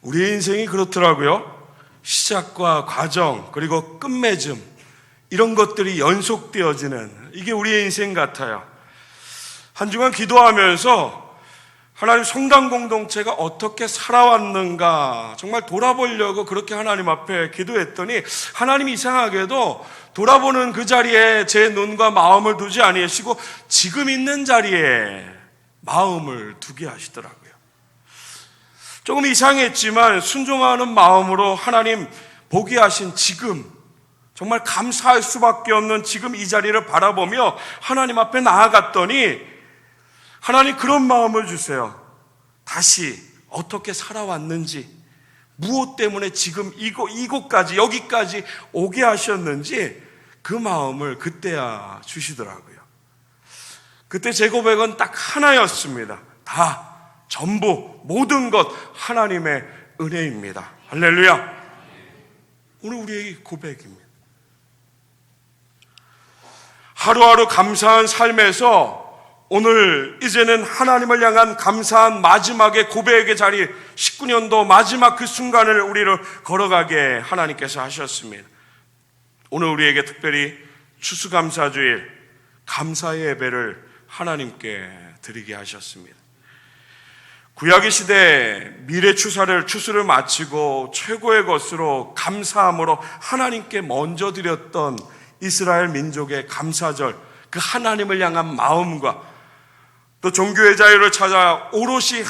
우리의 인생이 그렇더라고요. 시작과 과정 그리고 끝맺음, 이런 것들이 연속되어지는, 이게 우리의 인생 같아요. 한 주간 기도하면서 하나님, 성당 공동체가 어떻게 살아왔는가 정말 돌아보려고 그렇게 하나님 앞에 기도했더니, 하나님이 이상하게도 돌아보는 그 자리에 제 눈과 마음을 두지 아니하시고 지금 있는 자리에 마음을 두게 하시더라고요. 조금 이상했지만 순종하는 마음으로 하나님 보게 하신 지금, 정말 감사할 수밖에 없는 지금 이 자리를 바라보며 하나님 앞에 나아갔더니, 하나님 그런 마음을 주세요. 다시 어떻게 살아왔는지, 무엇 때문에 지금 이곳까지, 여기까지 오게 하셨는지 그 마음을 그때야 주시더라고요. 그때 제 고백은 딱 하나였습니다. 다, 전부, 모든 것 하나님의 은혜입니다. 할렐루야. 오늘 우리의 고백입니다. 하루하루 감사한 삶에서 오늘 이제는 하나님을 향한 감사한 마지막의 고백의 자리, 19년도 마지막 그 순간을 우리를 걸어가게 하나님께서 하셨습니다. 오늘 우리에게 특별히 추수감사주일, 감사의 예배를 하나님께 드리게 하셨습니다. 구약의 시대에 미래 추수를 마치고 최고의 것으로 감사함으로 하나님께 먼저 드렸던 이스라엘 민족의 감사절, 그 하나님을 향한 마음과 또 종교의 자유를 찾아 오롯이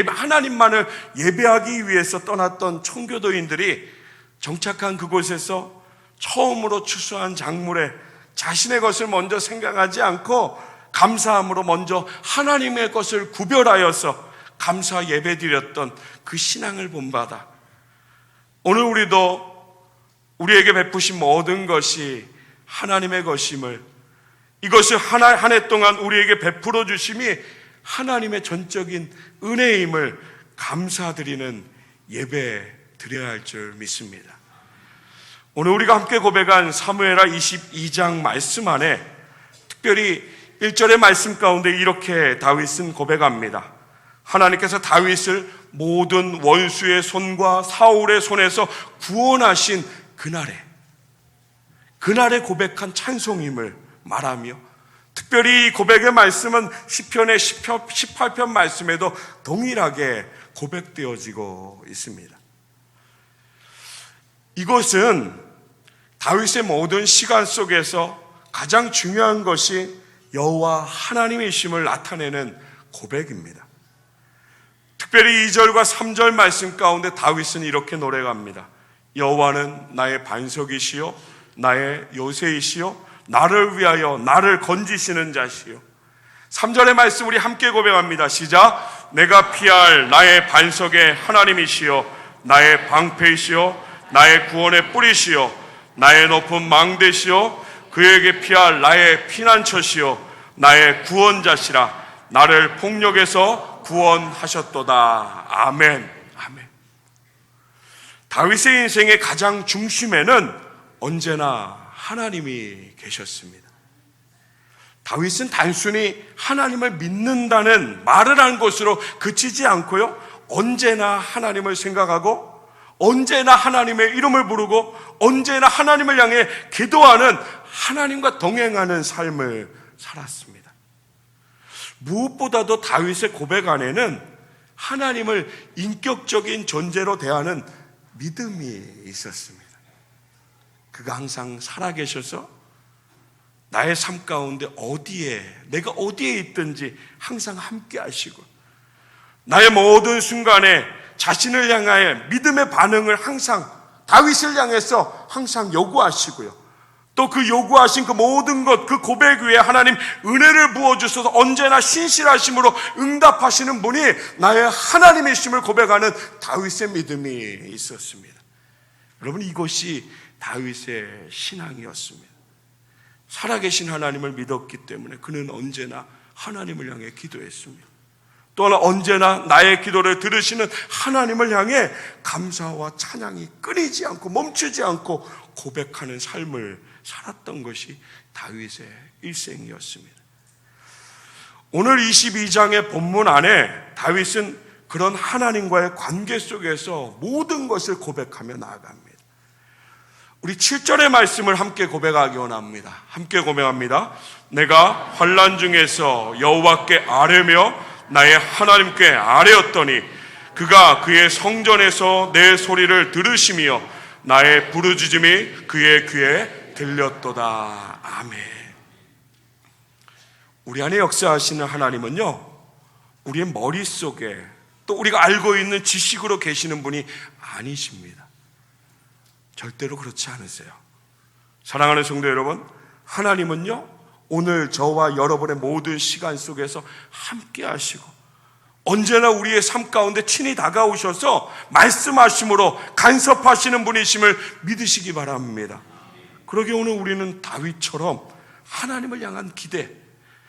하나님만을 예배하기 위해서 떠났던 청교도인들이 정착한 그곳에서 처음으로 추수한 작물에 자신의 것을 먼저 생각하지 않고 감사함으로 먼저 하나님의 것을 구별하여서 감사 예배드렸던 그 신앙을 본받아 오늘 우리도 우리에게 베푸신 모든 것이 하나님의 것임을, 이것을 한 해 동안 우리에게 베풀어 주심이 하나님의 전적인 은혜임을 감사드리는 예배 드려야 할 줄 믿습니다. 오늘 우리가 함께 고백한 사무엘하 22장 말씀 안에 특별히 1절의 말씀 가운데 이렇게 다윗은 고백합니다. 하나님께서 다윗을 모든 원수의 손과 사울의 손에서 구원하신 그날에 고백한 찬송임을 말하며, 특별히 이 고백의 말씀은 시편의 18편 말씀에도 동일하게 고백되어지고 있습니다. 이것은 다윗의 모든 시간 속에서 가장 중요한 것이 여호와 하나님이심을 나타내는 고백입니다. 특별히 2절과 3절 말씀 가운데 다윗은 이렇게 노래합니다. 여호와는 나의 반석이시요 나의 요새이시요 나를 위하여 나를 건지시는 자시요. 3절의 말씀 우리 함께 고백합니다. 시작. 내가 피할 나의 반석의 하나님이시요 나의 방패이시요 나의 구원의 뿌리시요 나의 높은 망대시요 그에게 피할 나의 피난처시요 나의 구원자시라. 나를 폭력에서 구원하셨도다. 아멘. 아멘. 다윗의 인생의 가장 중심에는 언제나 하나님이 계셨습니다. 다윗은 단순히 하나님을 믿는다는 말을 한 것으로 그치지 않고요, 언제나 하나님을 생각하고 언제나 하나님의 이름을 부르고 언제나 하나님을 향해 기도하는, 하나님과 동행하는 삶을 살았습니다. 무엇보다도 다윗의 고백 안에는 하나님을 인격적인 존재로 대하는 믿음이 있었습니다. 그가 항상 살아계셔서 나의 삶 가운데 내가 어디에 있든지 항상 함께 하시고, 나의 모든 순간에 자신을 향하여 믿음의 반응을 항상 다윗을 향해서 항상 요구하시고요, 또 그 요구하신 그 모든 것, 그 고백 위에 하나님 은혜를 부어주셔서 언제나 신실하심으로 응답하시는 분이 나의 하나님이심을 고백하는 다윗의 믿음이 있었습니다. 여러분, 이것이 다윗의 신앙이었습니다. 살아계신 하나님을 믿었기 때문에 그는 언제나 하나님을 향해 기도했습니다. 또한 언제나 나의 기도를 들으시는 하나님을 향해 감사와 찬양이 끊이지 않고 멈추지 않고 고백하는 삶을 살았던 것이 다윗의 일생이었습니다. 오늘 22장의 본문 안에 다윗은 그런 하나님과의 관계 속에서 모든 것을 고백하며 나아갑니다. 우리 7절의 말씀을 함께 고백하기 원합니다. 함께 고백합니다. 내가 환난 중에서 여호와께 아뢰며 나의 하나님께 아뢰었더니 그가 그의 성전에서 내 소리를 들으시며 나의 부르짖음이 그의 귀에 들렸도다. 아멘. 우리 안에 역사하시는 하나님은요, 우리의 머릿속에 또 우리가 알고 있는 지식으로 계시는 분이 아니십니다. 절대로 그렇지 않으세요. 사랑하는 성도 여러분, 하나님은요, 오늘 저와 여러분의 모든 시간 속에서 함께 하시고 언제나 우리의 삶 가운데 친히 다가오셔서 말씀하심으로 간섭하시는 분이심을 믿으시기 바랍니다. 그러기에 오늘 우리는 다윗처럼 하나님을 향한 기대,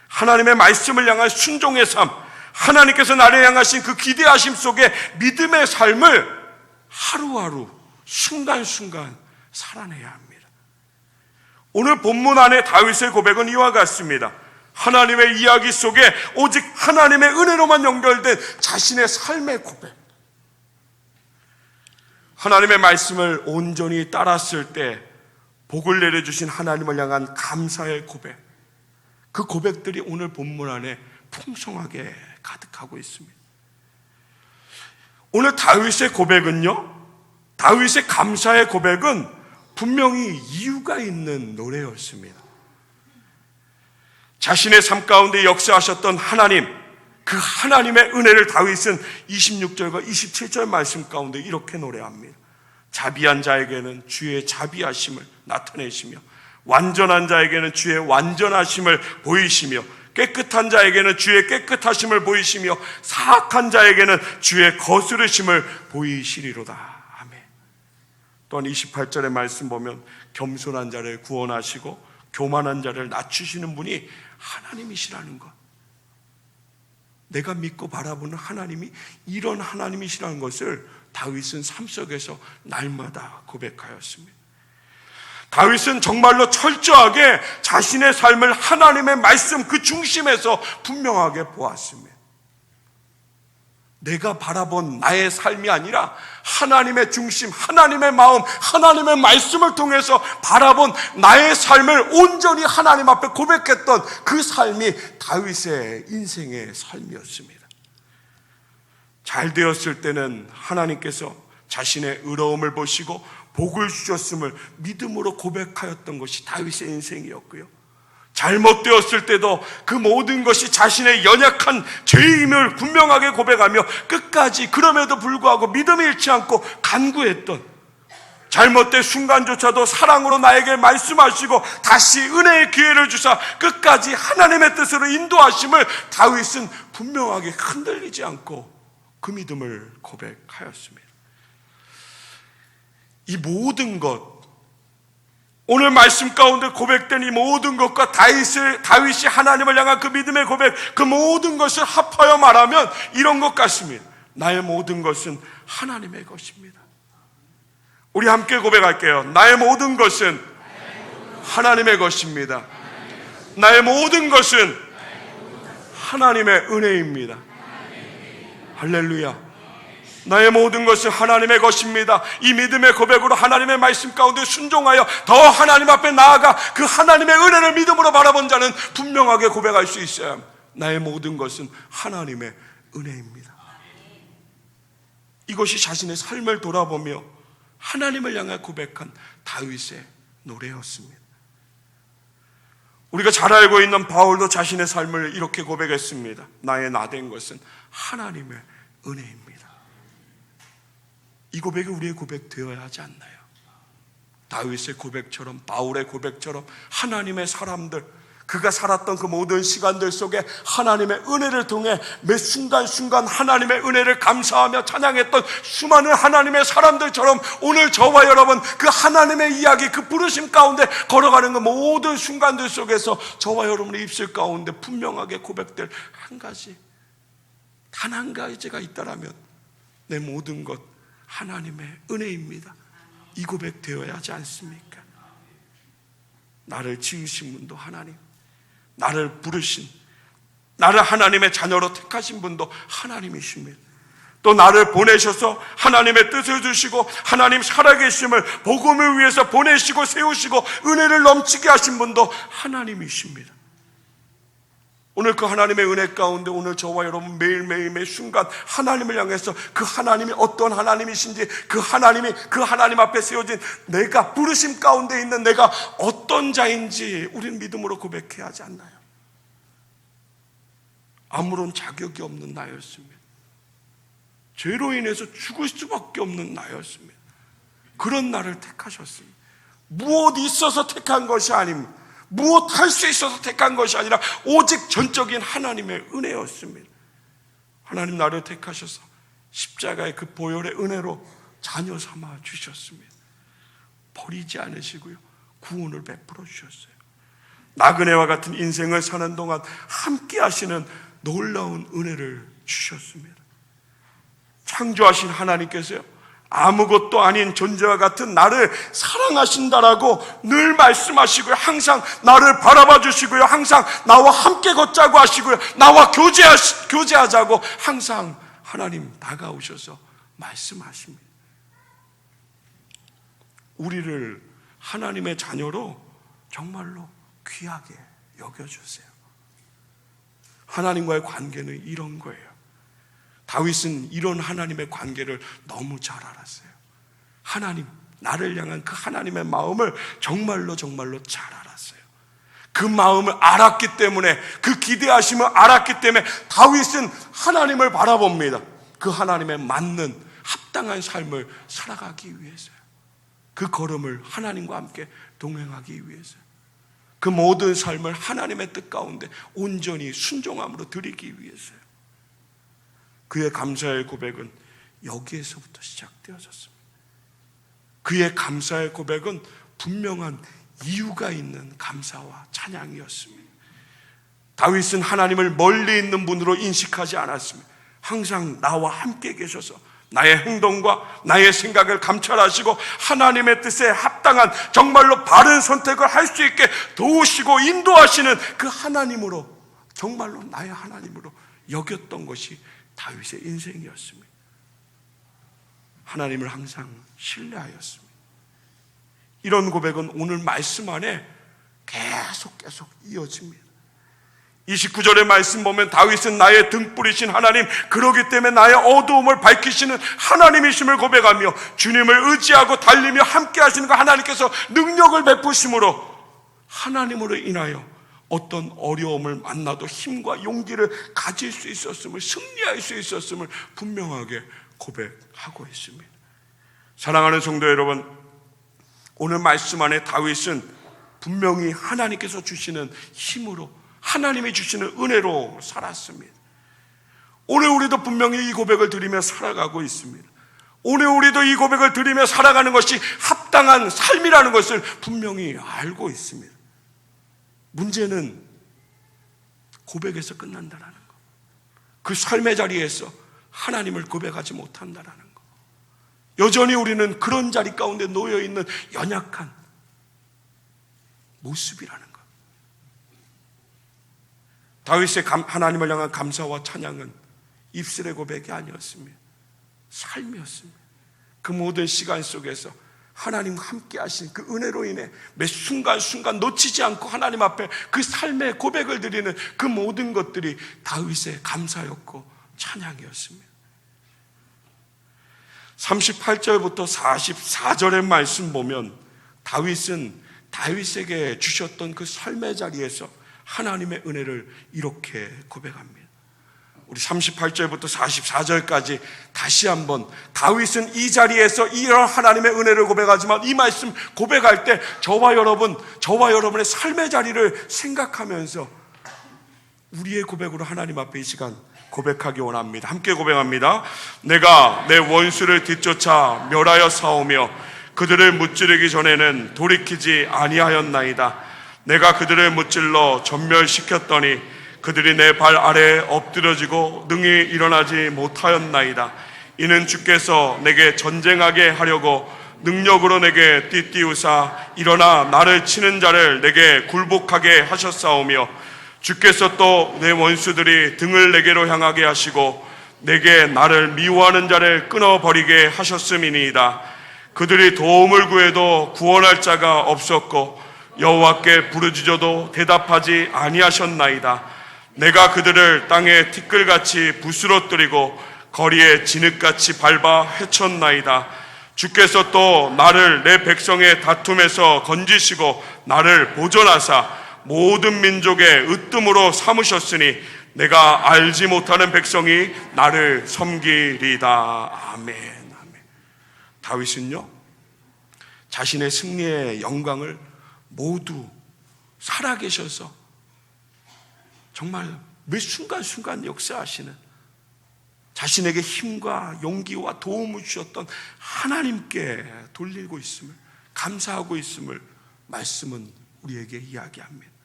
하나님의 말씀을 향한 순종의 삶, 하나님께서 나를 향하신 그 기대하심 속에 믿음의 삶을 하루하루 순간순간 살아내야 합니다. 오늘 본문 안에 다윗의 고백은 이와 같습니다. 하나님의 이야기 속에 오직 하나님의 은혜로만 연결된 자신의 삶의 고백. 하나님의 말씀을 온전히 따랐을 때 복을 내려주신 하나님을 향한 감사의 고백, 그 고백들이 오늘 본문 안에 풍성하게 가득하고 있습니다. 오늘 다윗의 고백은요, 다윗의 감사의 고백은 분명히 이유가 있는 노래였습니다. 자신의 삶 가운데 역사하셨던 하나님, 그 하나님의 은혜를 다윗은 26절과 27절 말씀 가운데 이렇게 노래합니다. 자비한 자에게는 주의 자비하심을 나타내시며 완전한 자에게는 주의 완전하심을 보이시며 깨끗한 자에게는 주의 깨끗하심을 보이시며 사악한 자에게는 주의 거스르심을 보이시리로다. 아멘. 또한 28절의 말씀 보면 겸손한 자를 구원하시고 교만한 자를 낮추시는 분이 하나님이시라는 것, 내가 믿고 바라보는 하나님이 이런 하나님이시라는 것을 다윗은 삶 속에서 날마다 고백하였습니다. 다윗은 정말로 철저하게 자신의 삶을 하나님의 말씀 그 중심에서 분명하게 보았습니다. 내가 바라본 나의 삶이 아니라 하나님의 중심, 하나님의 마음, 하나님의 말씀을 통해서 바라본 나의 삶을 온전히 하나님 앞에 고백했던 그 삶이 다윗의 인생의 삶이었습니다. 잘 되었을 때는 하나님께서 자신의 의로움을 보시고 복을 주셨음을 믿음으로 고백하였던 것이 다윗의 인생이었고요, 잘못되었을 때도 그 모든 것이 자신의 연약한 죄임을 분명하게 고백하며 끝까지 그럼에도 불구하고 믿음이 잃지 않고 간구했던, 잘못된 순간조차도 사랑으로 나에게 말씀하시고 다시 은혜의 기회를 주사 끝까지 하나님의 뜻으로 인도하심을 다윗은 분명하게 흔들리지 않고 그 믿음을 고백하였습니다. 이 모든 것, 오늘 말씀 가운데 고백된 이 모든 것과 다윗이 하나님을 향한 그 믿음의 고백, 그 모든 것을 합하여 말하면 이런 것 같습니다. 나의 모든 것은 하나님의 것입니다. 우리 함께 고백할게요. 나의 모든 것은 하나님의 것입니다. 나의 모든 것은 하나님의 은혜입니다. 할렐루야. 나의 모든 것은 하나님의 것입니다. 이 믿음의 고백으로 하나님의 말씀 가운데 순종하여 더 하나님 앞에 나아가 그 하나님의 은혜를 믿음으로 바라본 자는 분명하게 고백할 수 있어야 합니다. 나의 모든 것은 하나님의 은혜입니다. 이것이 자신의 삶을 돌아보며 하나님을 향해 고백한 다윗의 노래였습니다. 우리가 잘 알고 있는 바울도 자신의 삶을 이렇게 고백했습니다. 나의 나된 것은 하나님의 은혜입니다. 이 고백이 우리의 고백 되어야 하지 않나요? 다윗의 고백처럼, 바울의 고백처럼 하나님의 사람들, 그가 살았던 그 모든 시간들 속에 하나님의 은혜를 통해 매 순간순간 하나님의 은혜를 감사하며 찬양했던 수많은 하나님의 사람들처럼 오늘 저와 여러분 그 하나님의 이야기, 그 부르심 가운데 걸어가는 그 모든 순간들 속에서 저와 여러분의 입술 가운데 분명하게 고백될 한 가지, 단 한 가지가 있다라면 내 모든 것 하나님의 은혜입니다. 이 고백 되어야 하지 않습니까? 나를 지으신 분도 하나님, 나를 부르신, 나를 하나님의 자녀로 택하신 분도 하나님이십니다. 또 나를 보내셔서 하나님의 뜻을 주시고 하나님 살아계심을 복음을 위해서 보내시고 세우시고 은혜를 넘치게 하신 분도 하나님이십니다. 오늘 그 하나님의 은혜 가운데 오늘 저와 여러분 매일매일 매 순간 하나님을 향해서 그 하나님이 어떤 하나님이신지, 그 하나님 앞에 세워진 내가 부르심 가운데 있는 내가 어떤 자인지 우리는 믿음으로 고백해야 하지 않나요? 아무런 자격이 없는 나였습니다. 죄로 인해서 죽을 수밖에 없는 나였습니다. 그런 나를 택하셨습니다. 무엇 있어서 택한 것이 아닙니다. 무엇 할 수 있어서 택한 것이 아니라 오직 전적인 하나님의 은혜였습니다. 하나님 나를 택하셔서 십자가의 그 보혈의 은혜로 자녀 삼아 주셨습니다. 버리지 않으시고요, 구원을 베풀어 주셨어요. 나그네와 같은 인생을 사는 동안 함께 하시는 놀라운 은혜를 주셨습니다. 창조하신 하나님께서요, 아무것도 아닌 존재와 같은 나를 사랑하신다라고 늘 말씀하시고요, 항상 나를 바라봐 주시고요, 항상 나와 함께 걷자고 하시고요, 나와 교제하자고 항상 하나님 다가오셔서 말씀하십니다. 우리를 하나님의 자녀로 정말로 귀하게 여겨주세요. 하나님과의 관계는 이런 거예요. 다윗은 이런 하나님의 관계를 너무 잘 알았어요. 하나님, 나를 향한 그 하나님의 마음을 정말로 잘 알았어요. 그 마음을 알았기 때문에, 그 기대하심을 알았기 때문에 다윗은 하나님을 바라봅니다. 그 하나님에 맞는 합당한 삶을 살아가기 위해서요. 그 걸음을 하나님과 함께 동행하기 위해서요. 그 모든 삶을 하나님의 뜻 가운데 온전히 순종함으로 드리기 위해서요. 그의 감사의 고백은 여기에서부터 시작되어졌습니다. 그의 감사의 고백은 분명한 이유가 있는 감사와 찬양이었습니다. 다윗은 하나님을 멀리 있는 분으로 인식하지 않았습니다. 항상 나와 함께 계셔서 나의 행동과 나의 생각을 감찰하시고 하나님의 뜻에 합당한 정말로 바른 선택을 할 수 있게 도우시고 인도하시는 그 하나님으로, 정말로 나의 하나님으로 여겼던 것이 다윗의 인생이었습니다. 하나님을 항상 신뢰하였습니다. 이런 고백은 오늘 말씀 안에 계속 이어집니다. 29절의 말씀 보면 다윗은 나의 등불이신 하나님, 그러기 때문에 나의 어두움을 밝히시는 하나님이심을 고백하며 주님을 의지하고 달리며 함께 하시는 그 하나님께서 능력을 베푸심으로 하나님으로 인하여 어떤 어려움을 만나도 힘과 용기를 가질 수 있었음을, 승리할 수 있었음을 분명하게 고백하고 있습니다. 사랑하는 성도 여러분, 오늘 말씀 안에 다윗은 분명히 하나님께서 주시는 힘으로, 하나님이 주시는 은혜로 살았습니다. 오늘 우리도 분명히 이 고백을 드리며 살아가고 있습니다. 오늘 우리도 이 고백을 드리며 살아가는 것이 합당한 삶이라는 것을 분명히 알고 있습니다. 문제는 고백에서 끝난다라는 것, 그 삶의 자리에서 하나님을 고백하지 못한다라는 것, 여전히 우리는 그런 자리 가운데 놓여있는 연약한 모습이라는 것. 다윗의 하나님을 향한 감사와 찬양은 입술의 고백이 아니었습니다. 삶이었습니다. 그 모든 시간 속에서 하나님과 함께 하신 그 은혜로 인해 매 순간순간 놓치지 않고 하나님 앞에 그 삶의 고백을 드리는 그 모든 것들이 다윗의 감사였고 찬양이었습니다. 38절부터 44절의 말씀 보면 다윗은 다윗에게 주셨던 그 삶의 자리에서 하나님의 은혜를 이렇게 고백합니다. 우리 38절부터 44절까지 다시 한번, 다윗은 이 자리에서 이런 하나님의 은혜를 고백하지만 이 말씀 고백할 때 저와 여러분의 삶의 자리를 생각하면서 우리의 고백으로 하나님 앞에 이 시간 고백하기 원합니다. 함께 고백합니다. 내가 내 원수를 뒤쫓아 멸하여 싸우며 그들을 무찌르기 전에는 돌이키지 아니하였나이다. 내가 그들을 무찔러 전멸시켰더니 그들이 내 발 아래에 엎드려지고 능히 일어나지 못하였나이다. 이는 주께서 내게 전쟁하게 하려고 능력으로 내게 띠띠우사 일어나 나를 치는 자를 내게 굴복하게 하셨사오며 주께서 또 내 원수들이 등을 내게로 향하게 하시고 내게 나를 미워하는 자를 끊어버리게 하셨음이니이다. 그들이 도움을 구해도 구원할 자가 없었고 여호와께 부르짖어도 대답하지 아니하셨나이다. 내가 그들을 땅에 티끌같이 부스러뜨리고 거리에 진흙같이 밟아 헤쳤나이다. 주께서 또 나를 내 백성의 다툼에서 건지시고 나를 보존하사 모든 민족의 으뜸으로 삼으셨으니 내가 알지 못하는 백성이 나를 섬기리다. 아멘. 아멘. 다윗은요, 자신의 승리의 영광을 모두 살아계셔서 정말 매 순간순간 역사하시는, 자신에게 힘과 용기와 도움을 주셨던 하나님께 돌리고 있음을, 감사하고 있음을 말씀은 우리에게 이야기합니다.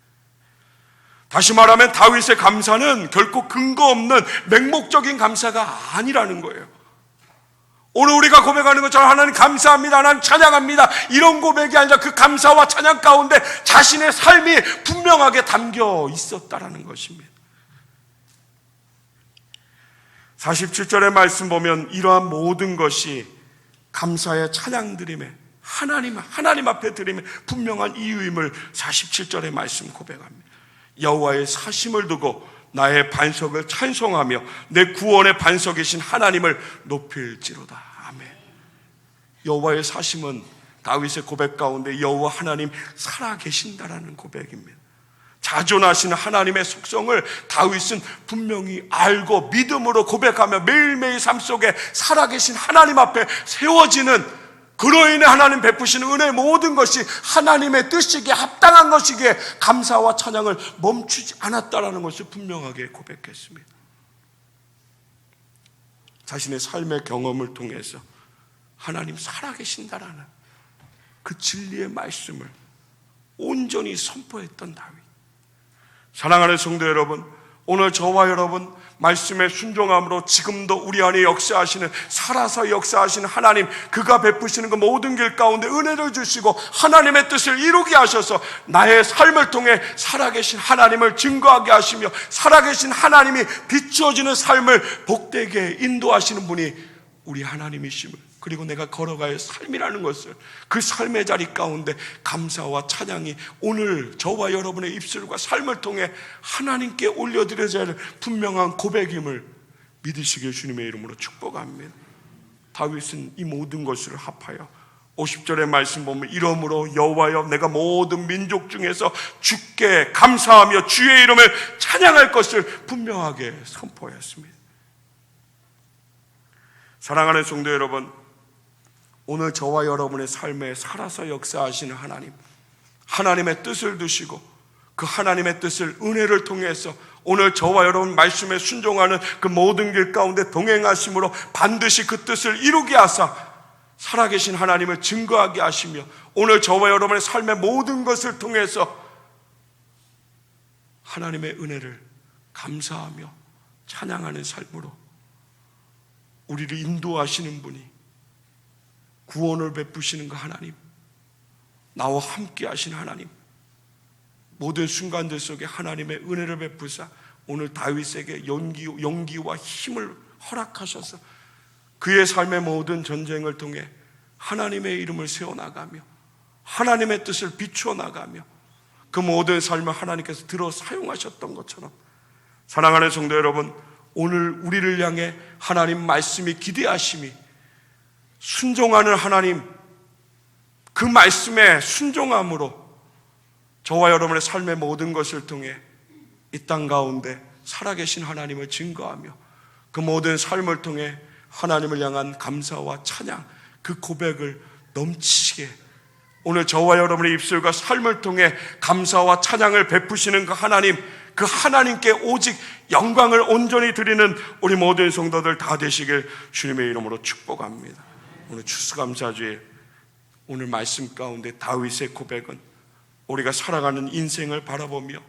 다시 말하면 다윗의 감사는 결코 근거 없는 맹목적인 감사가 아니라는 거예요. 오늘 우리가 고백하는 것처럼 하나님 감사합니다, 하나님 찬양합니다, 이런 고백이 아니라 그 감사와 찬양 가운데 자신의 삶이 분명하게 담겨 있었다라는 것입니다. 47절의 말씀 보면 이러한 모든 것이 감사의 찬양 드림에 하나님 앞에 드림에 분명한 이유임을 47절의 말씀 고백합니다. 여호와의 사심을 두고 나의 반석을 찬송하며 내 구원의 반석이신 하나님을 높일지로다. 아멘. 여호와의 사심은 다윗의 고백 가운데 여호와 하나님 살아계신다라는 고백입니다. 자존하시는 하나님의 속성을 다윗은 분명히 알고 믿음으로 고백하며 매일매일 삶 속에 살아계신 하나님 앞에 세워지는, 그로 인해 하나님 베푸시는 은혜의 모든 것이 하나님의 뜻이기에 합당한 것이기에 감사와 찬양을 멈추지 않았다라는 것을 분명하게 고백했습니다. 자신의 삶의 경험을 통해서 하나님 살아계신다라는 그 진리의 말씀을 온전히 선포했던 다윗. 사랑하는 성도 여러분, 오늘 저와 여러분 말씀에 순종함으로 지금도 우리 안에 역사하시는, 살아서 역사하시는 하나님, 그가 베푸시는 그 모든 길 가운데 은혜를 주시고 하나님의 뜻을 이루게 하셔서 나의 삶을 통해 살아계신 하나님을 증거하게 하시며 살아계신 하나님이 비추어지는 삶을 복되게 인도하시는 분이 우리 하나님이심을, 그리고 내가 걸어갈 삶이라는 것을, 그 삶의 자리 가운데 감사와 찬양이 오늘 저와 여러분의 입술과 삶을 통해 하나님께 올려드려야 할 분명한 고백임을 믿으시길 주님의 이름으로 축복합니다. 다윗은 이 모든 것을 합하여 50절의 말씀 보면 이러므로 여호와여 내가 모든 민족 중에서 주께 감사하며 주의 이름을 찬양할 것을 분명하게 선포했습니다. 사랑하는 성도 여러분, 오늘 저와 여러분의 삶에 살아서 역사하시는 하나님, 하나님의 뜻을 두시고 그 하나님의 뜻을 은혜를 통해서 오늘 저와 여러분 말씀에 순종하는 그 모든 길 가운데 동행하심으로 반드시 그 뜻을 이루게 하사 살아계신 하나님을 증거하게 하시며 오늘 저와 여러분의 삶의 모든 것을 통해서 하나님의 은혜를 감사하며 찬양하는 삶으로 우리를 인도하시는 분이, 구원을 베푸시는 그 하나님, 나와 함께 하신 하나님, 모든 순간들 속에 하나님의 은혜를 베푸사 오늘 다윗에게 용기와 힘을 허락하셔서 그의 삶의 모든 전쟁을 통해 하나님의 이름을 세워나가며 하나님의 뜻을 비추어 나가며 그 모든 삶을 하나님께서 들어 사용하셨던 것처럼, 사랑하는 성도 여러분, 오늘 우리를 향해 하나님 말씀이 기대하심이, 순종하는 하나님, 그 말씀에 순종함으로 저와 여러분의 삶의 모든 것을 통해 이 땅 가운데 살아계신 하나님을 증거하며 그 모든 삶을 통해 하나님을 향한 감사와 찬양, 그 고백을 넘치게 오늘 저와 여러분의 입술과 삶을 통해 감사와 찬양을 베푸시는 그 하나님, 그 하나님께 오직 영광을 온전히 드리는 우리 모든 성도들 다 되시길 주님의 이름으로 축복합니다. 오늘 추수감사주에 오늘 말씀 가운데 다윗의 고백은 우리가 살아가는 인생을 바라보며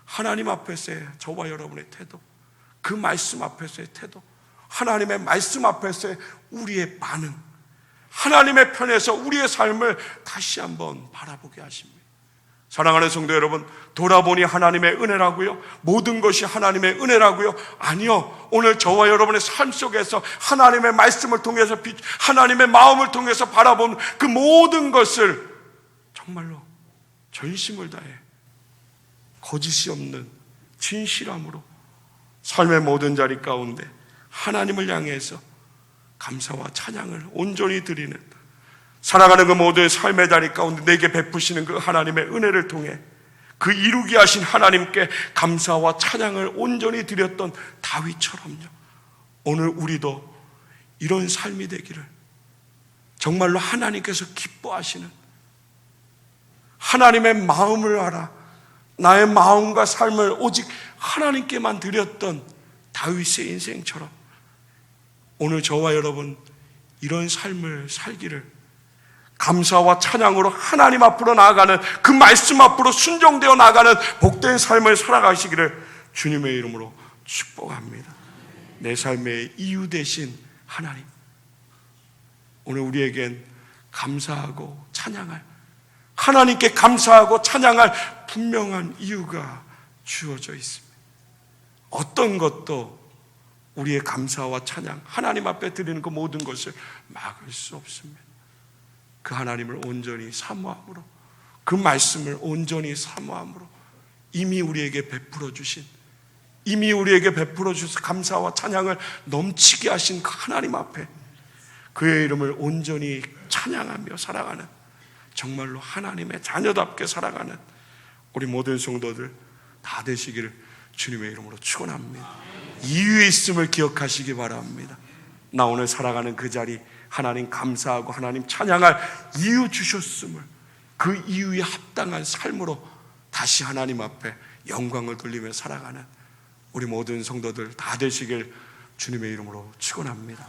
하나님 앞에서의 저와 여러분의 태도, 그 말씀 앞에서의 태도, 하나님의 말씀 앞에서의 우리의 반응, 하나님의 편에서 우리의 삶을 다시 한번 바라보게 하십니다. 사랑하는 성도 여러분, 돌아보니 하나님의 은혜라고요? 모든 것이 하나님의 은혜라고요? 아니요. 오늘 저와 여러분의 삶 속에서 하나님의 말씀을 통해서 하나님의 마음을 통해서 바라본 그 모든 것을 정말로 전심을 다해 거짓이 없는 진실함으로 삶의 모든 자리 가운데 하나님을 향해서 감사와 찬양을 온전히 드리는, 살아가는 그 모든 삶의 자리 가운데 내게 베푸시는 그 하나님의 은혜를 통해 그 이루게 하신 하나님께 감사와 찬양을 온전히 드렸던 다윗처럼요, 오늘 우리도 이런 삶이 되기를, 정말로 하나님께서 기뻐하시는, 하나님의 마음을 알아 나의 마음과 삶을 오직 하나님께만 드렸던 다윗의 인생처럼 오늘 저와 여러분 이런 삶을 살기를, 감사와 찬양으로 하나님 앞으로 나아가는, 그 말씀 앞으로 순종되어 나가는 복된 삶을 살아가시기를 주님의 이름으로 축복합니다. 내 삶의 이유 되신 하나님, 오늘 우리에겐 감사하고 찬양할, 하나님께 감사하고 찬양할 분명한 이유가 주어져 있습니다. 어떤 것도 우리의 감사와 찬양, 하나님 앞에 드리는 그 모든 것을 막을 수 없습니다. 그 하나님을 온전히 사모함으로, 그 말씀을 온전히 사모함으로 이미 우리에게 베풀어 주신, 이미 우리에게 베풀어 주셔서 감사와 찬양을 넘치게 하신 그 하나님 앞에 그의 이름을 온전히 찬양하며 살아가는, 정말로 하나님의 자녀답게 살아가는 우리 모든 성도들 다 되시기를 주님의 이름으로 축원합니다. 이유에 있음을 기억하시기 바랍니다. 나 오늘 살아가는 그 자리, 하나님 감사하고 하나님 찬양할 이유 주셨음을, 그 이유에 합당한 삶으로 다시 하나님 앞에 영광을 돌리며 살아가는 우리 모든 성도들 다 되시길 주님의 이름으로 축원합니다.